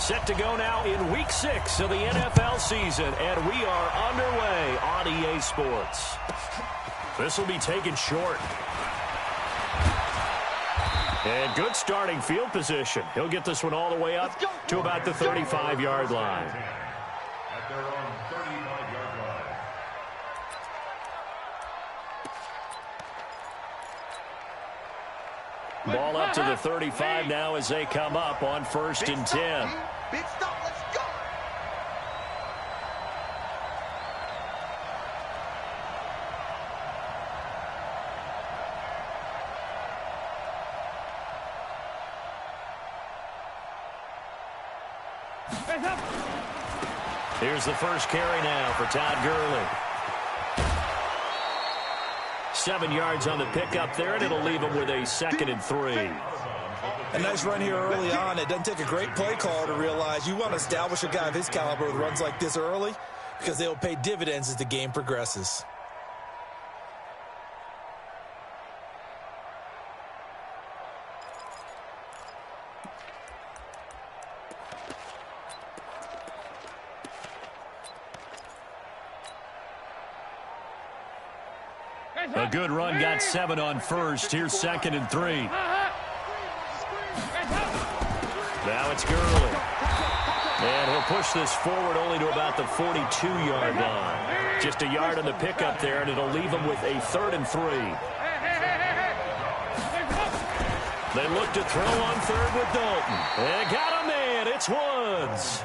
Set to go now in Week 6 of the NFL season, and we are underway on EA Sports. This will be taken short. And good starting field position. He'll get this one all the way up to about the 35-yard line. At their own 35-yard line. Ball up to the 35 now as they come up on 1st and 10. Big stop, let's go. Here's the first carry now for Todd Gurley. 7 yards on the pickup there, and it'll leave him with a 2nd and 3. A nice run here early on. It doesn't take a great play call to realize you want to establish a guy of his caliber with runs like this early because they'll pay dividends as the game progresses. A good run, got 7 on 1st. Here's 2nd and 3. Now it's Gurley. And he'll push this forward only to about the 42-yard line. Just a yard on the pickup there, and it'll leave him with a 3rd and 3. They look to throw on 3rd with Dalton. And got a man. It's Woods.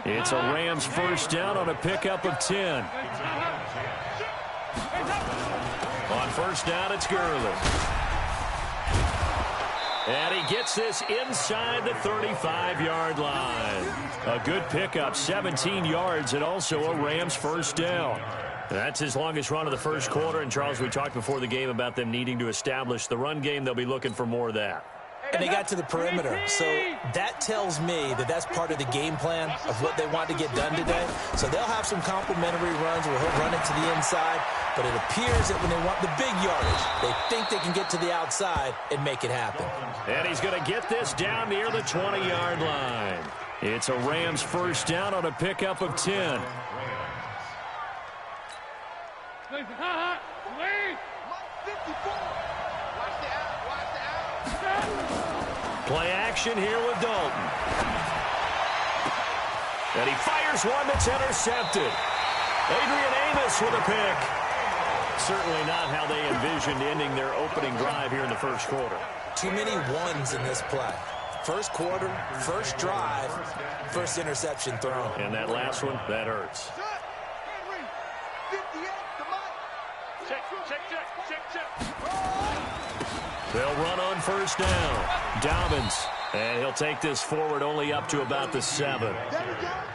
It's a Rams first down on a pickup of 10. On 1st down, it's Gurley. And he gets this inside the 35-yard line. A good pickup, 17 yards, and also a Rams first down. That's his longest run of the first quarter. And, Charles, we talked before the game about them needing to establish the run game. They'll be looking for more of that. And they got to the perimeter. So that tells me that that's part of the game plan of what they want to get done today. So they'll have some complimentary runs where he'll run it to the inside. But it appears that when they want the big yardage, they think they can get to the outside and make it happen. And he's going to get this down near the 20-yard line. It's a Rams first down on a pickup of 10. Play action here with Dalton. And he fires one that's intercepted. Adrian Amos with a pick. Certainly not how they envisioned ending their opening drive here in the first quarter. Too many ones in this play. First quarter, first drive, first interception thrown. And that last one, that hurts. They'll run on 1st down. Dobbins. And he'll take this forward only up to about the 7.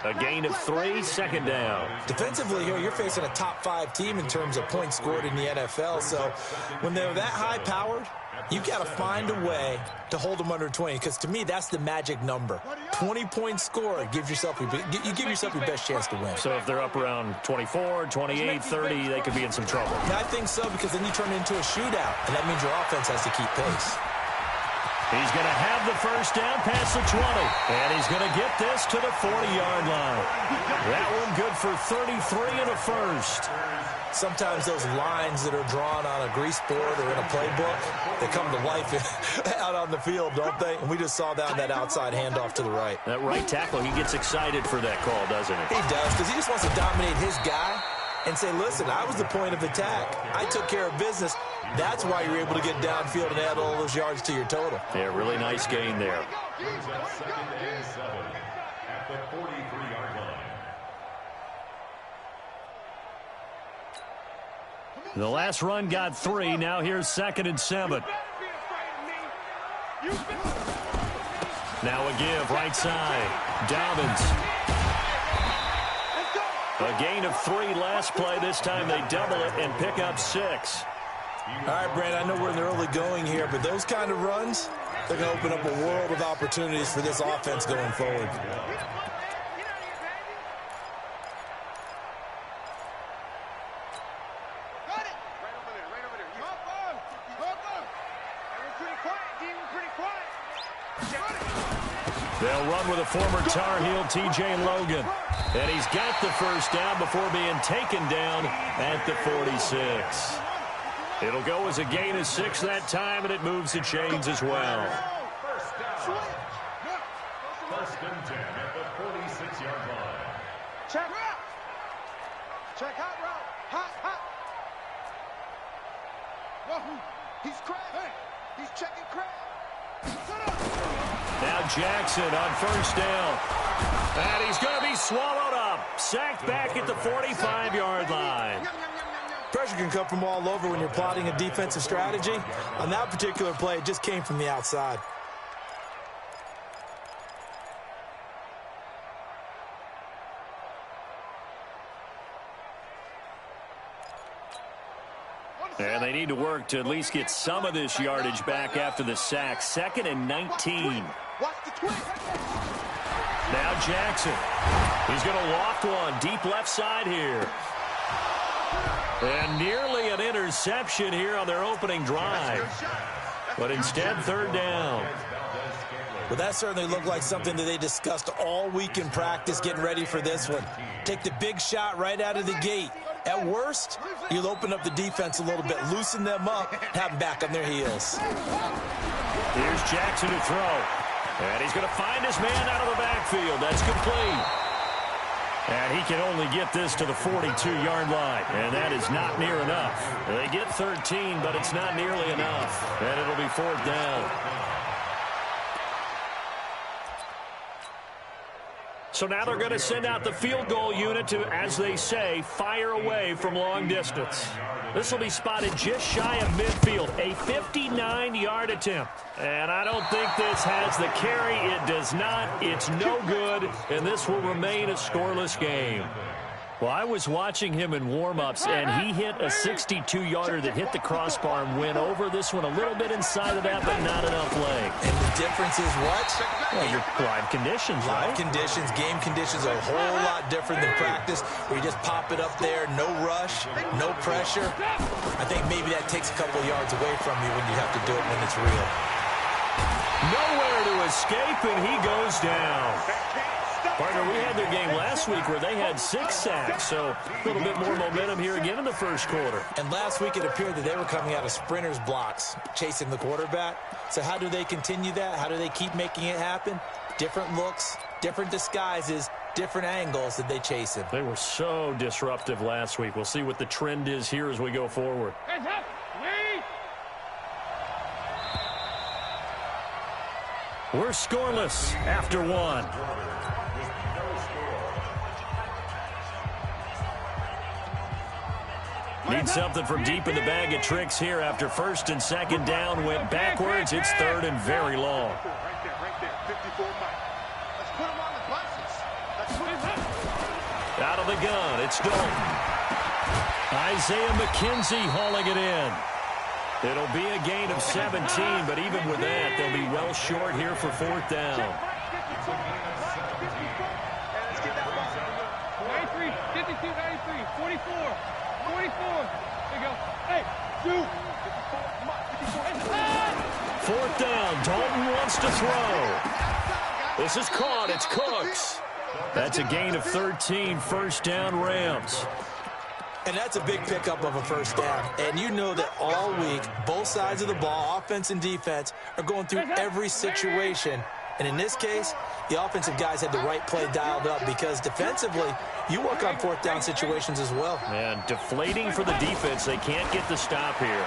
A gain of 3, 2nd down. Defensively here, you're facing a top 5 team in terms of points scored in the NFL. So when they're that high-powered, you've got to find a way to hold them under 20. Because to me, that's the magic number. 20 points scored gives yourself you give yourself your best chance to win. So if they're up around 24, 28, 30, they could be in some trouble. And I think so, because then you turn it into a shootout, and that means your offense has to keep pace. He's going to have the first down past the 20. And he's going to get this to the 40-yard line. That one good for 33 and a first. Sometimes those lines that are drawn on a grease board or in a playbook, they come to life out on the field, don't they? And we just saw that on that outside handoff to the right. That right tackle, he gets excited for that call, doesn't he? He does, because he just wants to dominate his guy and say, listen, I was the point of attack. I took care of business. That's why you're able to get downfield and add all those yards to your total. Yeah, really nice gain there. Second and 7 at the 43-yard line. The last run got 3. Now here's 2nd and 7. Now a give right side. Dobbins. A gain of 3 last play. This time they double it and pick up 6. All right, Brandon, I know we're in the early going here, but those kind of runs, they're going to open up a world of opportunities for this offense going forward. They'll They'll run with a former Tar Heel, T.J. Logan. And he's got the first down before being taken down at the 46. It'll go as a gain of 6 that time, and it moves the chains as well. First and 10 at the 46-yard line. Check out. Check out route. Hot, hot. Whoa, he's crab. He's checking crab. Now Jackson on first down. And he's going to be swallowed up. Sacked back at the 45-yard line. Pressure can come from all over when you're plotting a defensive strategy. On that particular play, it just came from the outside. And they need to work to at least get some of this yardage back after the sack. 2nd and 19. Now Jackson. He's going to loft one deep left side here. And nearly an interception here on their opening drive. But instead, 3rd down. Well, that certainly looked like something that they discussed all week in practice getting ready for this one. Take the big shot right out of the gate. At worst, you'll open up the defense a little bit, loosen them up, have them back on their heels. Here's Jackson to throw. And he's going to find his man out of the backfield. That's complete. And he can only get this to the 42-yard line. And that is not near enough. They get 13, but it's not nearly enough. And it'll be 4th down. So now they're going to send out the field goal unit to, as they say, fire away from long distance. This will be spotted just shy of midfield, a 59-yard attempt. And I don't think this has the carry. It does not. It's no good, and this will remain a scoreless game. Well, I was watching him in warm-ups, and he hit a 62-yarder that hit the crossbar and went over this one a little bit inside of that, but not enough leg. And the difference is what? Well, your live conditions, right? Live conditions, game conditions are a whole lot different than practice, where you just pop it up there, no rush, no pressure. I think maybe that takes a couple yards away from you when you have to do it when it's real. Nowhere to escape, and he goes down. Partner, we had their game last week where they had 6 sacks, so a little bit more momentum here again in the first quarter. And last week it appeared that they were coming out of sprinters blocks, chasing the quarterback. So how do they continue that? How do they keep making it happen? Different looks, different disguises, different angles that they chase him. They were so disruptive last week. We'll see what the trend is here as we go forward. We're scoreless after 1. Need something from deep in the bag of tricks here after 1st and 2nd down went backwards. It's 3rd and very long. Out of the gun, it's Dalton. Isaiah McKenzie hauling it in. It'll be a gain of 17, but even with that, they'll be well short here for 4th down. 93, 52, 93, 44. 44. There you go. Hey, shoot. 4th down. Dalton wants to throw. This is caught. It's Cooks. That's a gain of 13. 1st down, Rams. And that's a big pickup of a 1st down. And you know that all week, both sides of the ball, offense and defense, are going through every situation. And in this case, the offensive guys had the right play dialed up because defensively, you work on 4th down situations as well. And deflating for the defense. They can't get the stop here.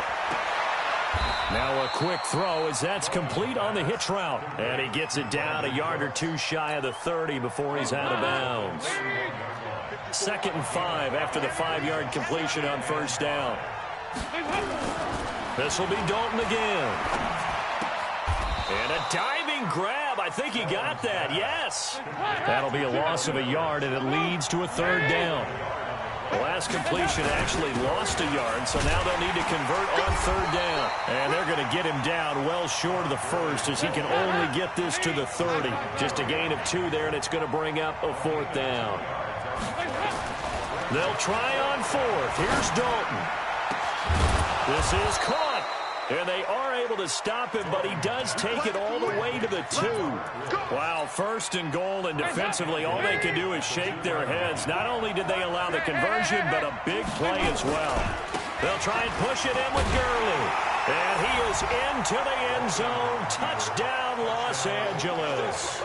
Now a quick throw as that's complete on the hitch route. And he gets it down a yard or 2 shy of the 30 before he's out of bounds. 2nd and 5 after the 5-yard completion on 1st down. This will be Dalton again. And a diving grab. I think he got that. Yes. That'll be a loss of a yard, and it leads to a 3rd down. The last completion actually lost a yard, so now they'll need to convert on 3rd down. And they're going to get him down well short of the 1st as he can only get this to the 30. Just a gain of 2 there, and it's going to bring up a 4th down. They'll try on 4th. Here's Dalton. This is caught. And they are able to stop him, but he does take it all the way to the 2. Wow, 1st and goal, and defensively all they can do is shake their heads. Not only did they allow the conversion, but a big play as well. They'll try and push it in with Gurley. And he is into the end zone. Touchdown, Los Angeles.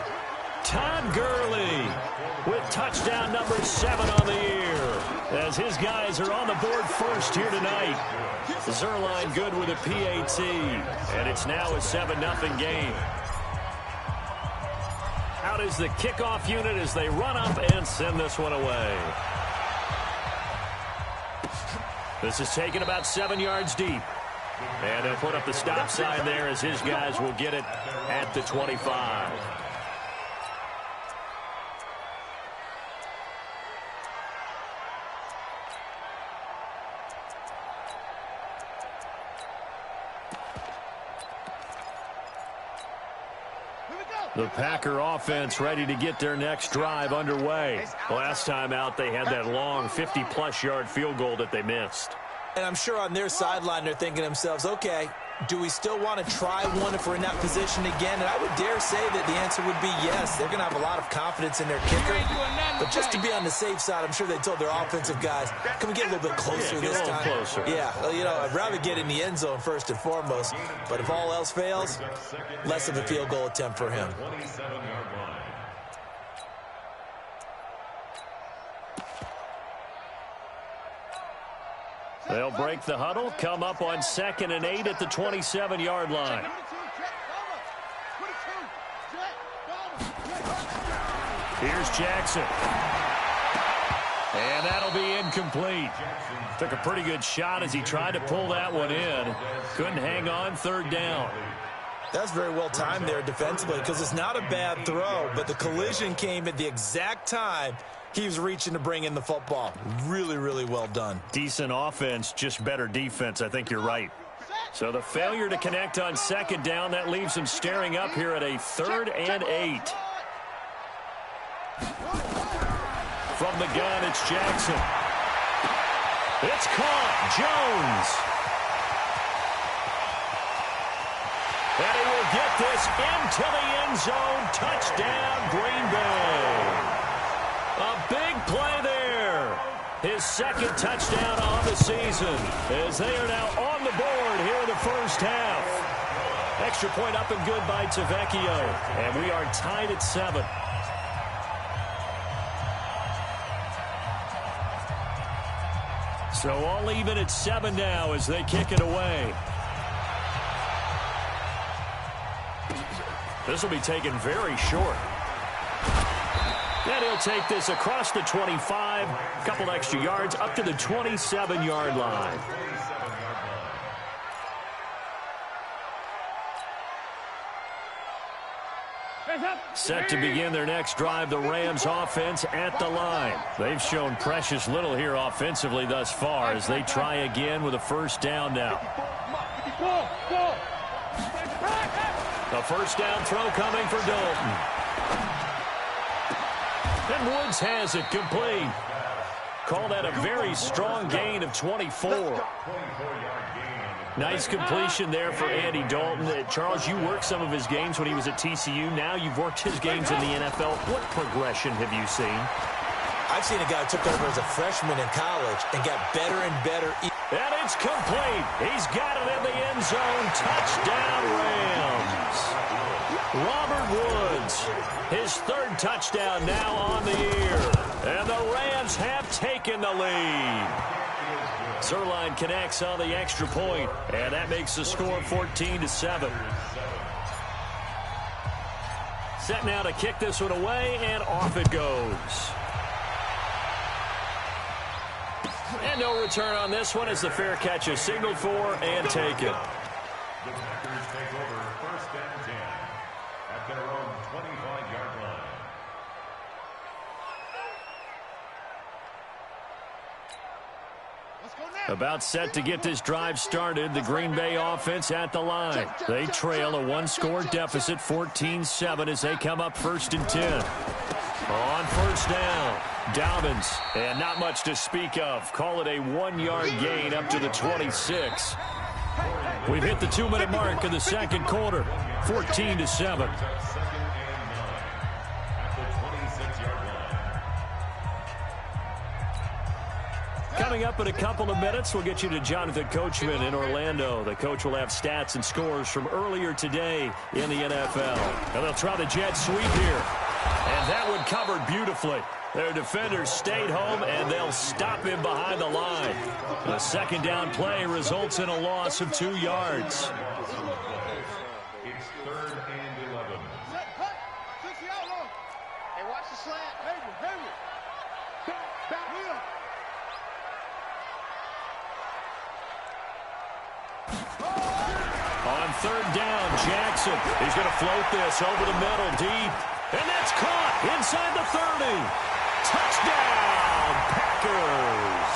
Todd Gurley with touchdown number 7 on the year, as his guys are on the board first here tonight. Zuerlein good with a PAT, and it's now a 7-0 game. Out is the kickoff unit as they run up and send this one away. This is taken about 7 yards deep. And they'll put up the stop sign there as his guys will get it at the 25. The Packer offense ready to get their next drive underway. Last time out, they had that long 50-plus yard field goal that they missed. And I'm sure on their sideline they're thinking to themselves, okay, do we still want to try one if we're in that position again? And I would dare say that the answer would be yes. They're going to have a lot of confidence in their kicker. But just to be on the safe side, I'm sure they told their offensive guys, can we get a little bit closer this time? Closer. Yeah, well, you know, I'd rather get in the end zone first and foremost. But if all else fails, less of a field goal attempt for him. They'll break the huddle, come up on 2nd and 8 at the 27-yard line. Here's Jackson. And that'll be incomplete. Took a pretty good shot as he tried to pull that one in. Couldn't hang on, 3rd down. That's very well timed there defensively because it's not a bad throw, but the collision came at the exact time he was reaching to bring in the football. Really, really well done. Decent offense, just better defense. I think you're right. So the failure to connect on 2nd down, that leaves him staring up here at a 3rd and 8. From the gun, it's Jackson. It's caught. Jones. And he will get this into the end zone. Touchdown, Green Bay. A big play there. His 2nd touchdown on the season as they are now on the board here in the first half. Extra point up and good by Tavecchio. And we are tied at 7. So all even at 7 now as they kick it away. This will be taken very short. And he'll take this across the 25, a couple extra yards, up to the 27-yard line. Set to begin their next drive, the Rams offense at the line. They've shown precious little here offensively thus far as they try again with a 1st down now. A 1st down throw coming for Dalton. And Woods has it complete. Call that a very strong gain of 24. Nice completion there for Andy Dalton. Charles, you worked some of his games when he was at TCU. Now you've worked his games in the NFL. What progression have you seen? I've seen a guy who took over as a freshman in college and got better and better. And it's complete. He's got it in the end zone. Touchdown, Rams. Robert Woods, his 3rd touchdown now on the year. And the Rams have taken the lead. Zuerlein connects on the extra point, and that makes the score 14-7. Set now to kick this one away, and off it goes. And no return on this one as the fair catch is signaled for and taken. The Packers take over 1st and 10 at their own 25-yard line. About set to get this drive started, the Green Bay offense at the line. They trail a 1-score deficit, 14-7, as they come up 1st and 10. On 1st down, Dobbins, and not much to speak of. Call it a 1-yard gain up to the 26. We've hit the 2-minute mark in the second quarter, 14-7. Coming up in a couple of minutes, we'll get you to Jonathan Coachman in Orlando. The coach will have stats and scores from earlier today in the NFL. And they'll try the jet sweep here. And that one covered beautifully. Their defenders stayed home, and they'll stop him behind the line. The second down play results in a loss of 2 yards. It's 3rd and 11. Hey, watch the slant. Hayward. Back wheel. On 3rd down, Jackson. He's going to float this over the middle, deep. And that's caught inside the 30. Touchdown, Packers.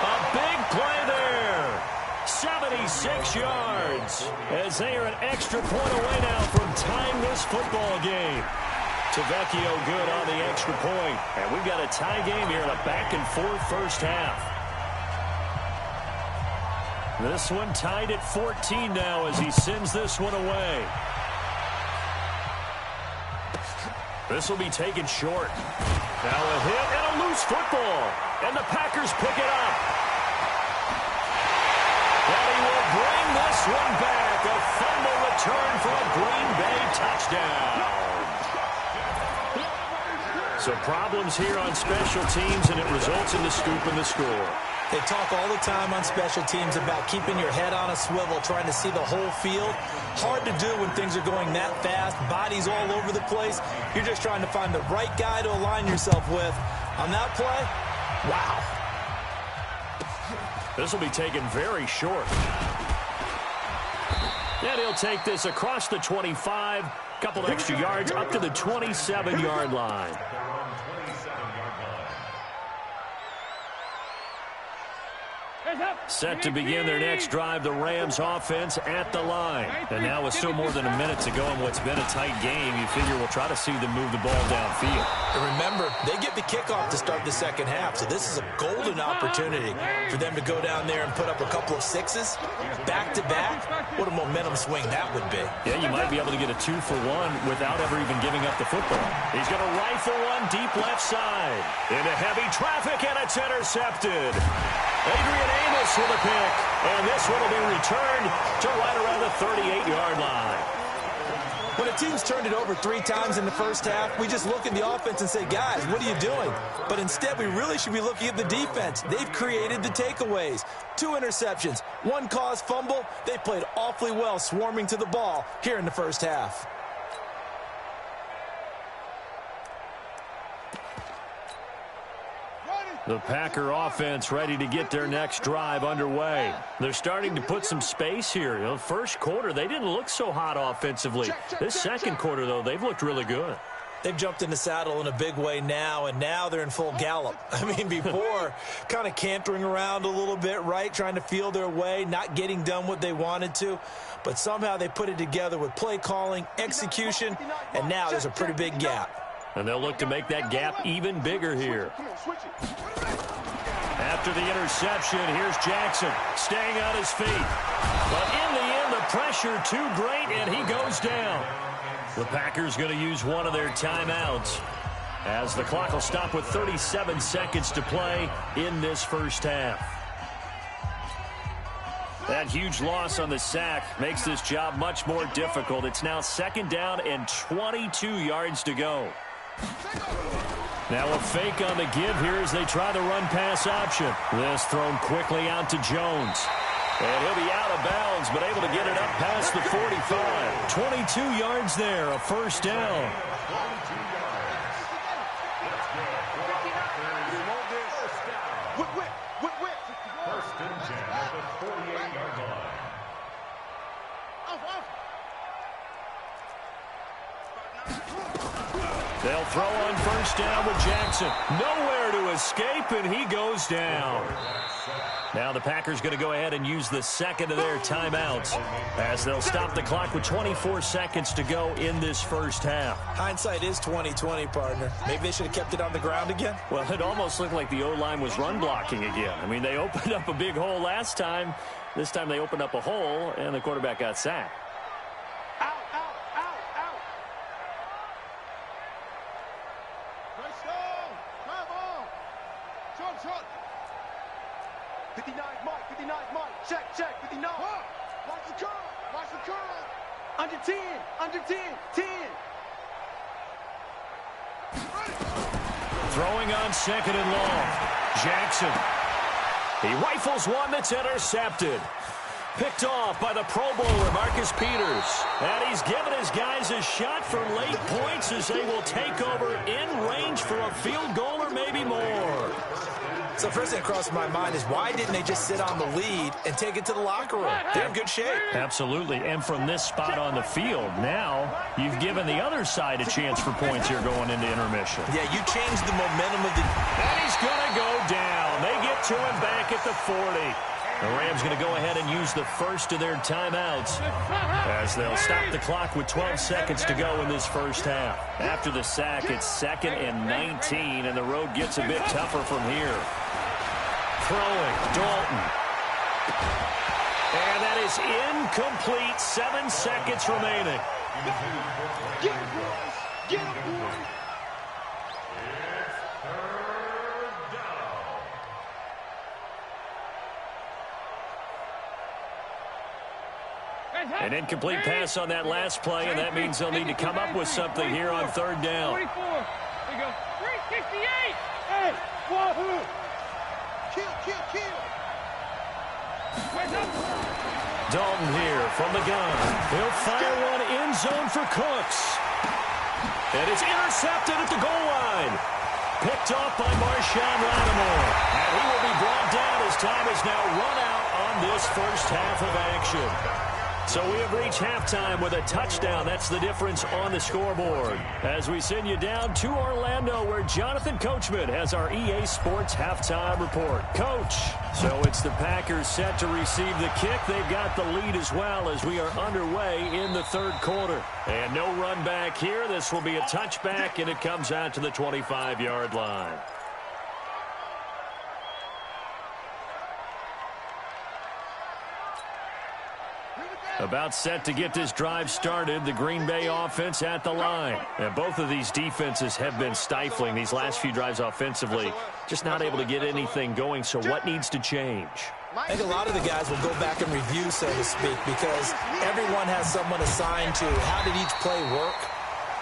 A big play there. 76 yards. As they are an extra point away now from tying this football game. Tavecchio good on the extra point. And we've got a tie game here in a back-and-forth first half. This one tied at 14 now as he sends this one away. This will be taken short. Now a hit and a loose football. And the Packers pick it up. And he will bring this one back. A fumble return for a Green Bay touchdown. So problems here on special teams, and it results in the scoop and the score. They talk all the time on special teams about keeping your head on a swivel, trying to see the whole field. Hard to do when things are going that fast, bodies all over the place. You're just trying to find the right guy to align yourself with. On that play, wow. This will be taken very short. And he'll take this across the 25, couple extra yards up to the 27-yard line. Set to begin their next drive, the Rams offense at the line. And now with still more than a minute to go in what's been a tight game, you figure we'll try to see them move the ball downfield. And remember, they get the kickoff to start the second half, so this is a golden opportunity for them to go down there and put up a couple of sixes back-to-back. What a momentum swing that would be. Yeah, you might be able to get a 2-for-1 without ever even giving up the football. He's going to rifle one deep left side. Into heavy traffic, and it's intercepted. Adrian Amos with a pick, and this one will be returned to right around the 38-yard line. When a team's turned it over 3 times in the first half, we just look at the offense and say, guys, what are you doing? But instead, we really should be looking at the defense. They've created the takeaways. 2 interceptions, 1 caused fumble. They played awfully well swarming to the ball here in the first half. The Packer offense ready to get their next drive underway. They're starting to put some space here. You know, first quarter, they didn't look so hot offensively. This second quarter, though, they've looked really good. They've jumped in the saddle in a big way now, and now they're in full gallop. I mean, before, kind of cantering around a little bit, right, trying to feel their way, not getting done what they wanted to. But somehow they put it together with play calling, execution, and now there's a pretty big gap. And they'll look to make that gap even bigger here. After the interception, here's Jackson staying on his feet. But in the end, the pressure too great, and he goes down. The Packers going to use one of their timeouts as the clock will stop with 37 seconds to play in this first half. That huge loss on the sack makes this job much more difficult. It's now 2nd down and 22 yards to go. Now a fake on the give here as they try the run-pass option. This thrown quickly out to Jones. And he'll be out of bounds, but able to get it up past the 45. 22 yards there, a first down. First and 10 at the 48-yard line. They'll throw on first down with Jackson. Nowhere to escape, and he goes down. Now the Packers going to go ahead and use the second of their timeouts as they'll stop the clock with 24 seconds to go in this first half. Hindsight is 20/20, partner. Maybe they should have kept it on the ground again. Well, it almost looked like the O-line was run blocking again. I mean, they opened up a big hole last time, This time they opened up a hole, and the quarterback got sacked. Out, out, out, out. Nice down. Drive on. Short, short. 59 Mike, 59 Mike. Check, check, 59. Watch the curl. Watch the curl. Under 10, under 10, 10. Throwing on second and long. Jackson. He rifles one that's intercepted. Picked off by the Pro Bowler, Marcus Peters. And he's given his guys a shot for late points as they will take over in range for a field goal or maybe more. So first thing that crossed my mind is why didn't they just sit on the lead and take it to the locker room? They're in good shape. Absolutely. And from this spot on the field, now you've given the other side a chance for points here going into intermission. Yeah, you changed the momentum of the... And he's going to go down. They get to him back at the 40. The Rams going to go ahead and use the first of their timeouts as they'll stop the clock with 12 seconds to go in this first half. After the sack, it's 2nd and 19, and the road gets a bit tougher from here. Throwing, Dalton. And that is incomplete. 7 seconds remaining. Get him, boys. Get him, boys. An incomplete pass on that last play, and that means they'll need to come up with something here on 3rd down. 44. There you go. 368. Hey, wahoo. Kill, kill, kill. Dalton here from the gun. He'll fire one end zone for Cooks. And it's intercepted at the goal line. Picked off by Marshawn Lattimore. And he will be brought down as time is now run out on this first half of action. So we have reached halftime with a touchdown. That's the difference on the scoreboard. As we send you down to Orlando, where Jonathan Coachman has our EA Sports halftime report. Coach, so it's the Packers set to receive the kick. They've got the lead as well as we are underway in the 3rd quarter. And no run back here. This will be a touchback, and it comes out to the 25-yard line. About set to get this drive started, the Green Bay offense at the line. And both of these defenses have been stifling these last few drives offensively. Just not able to get anything going, so what needs to change? I think a lot of the guys will go back and review, so to speak, because everyone has someone assigned to how did each play work.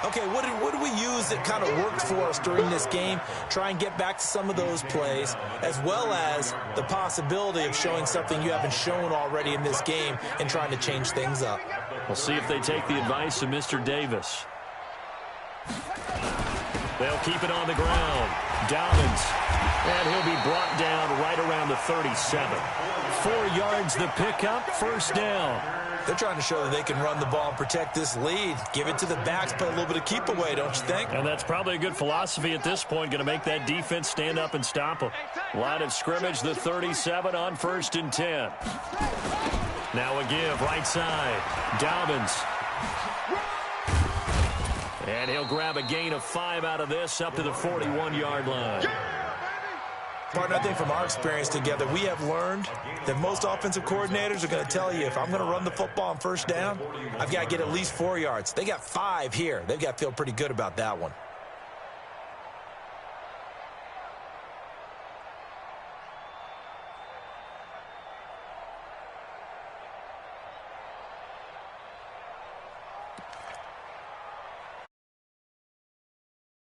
Okay, what did we use that kind of worked for us during this game? Try and get back to some of those plays, as well as the possibility of showing something you haven't shown already in this game and trying to change things up. We'll see if they take the advice of Mr. Davis. They'll keep it on the ground. Dobbins. And he'll be brought down right around the 37. 4 yards the pickup, 1st down. They're trying to show that they can run the ball and protect this lead. Give it to the backs, play a little bit of keep away, don't you think? And that's probably a good philosophy at this point. Going to make that defense stand up and stop them. Line of scrimmage, the 37 on 1st and 10. Now a give, right side. Dobbins. And he'll grab a gain of 5 out of this up to the 41-yard line. Partner, I think from our experience together, we have learned that most offensive coordinators are going to tell you, if I'm going to run the football on 1st down, I've got to get at least 4 yards. They got 5 here. They've got to feel pretty good about that one.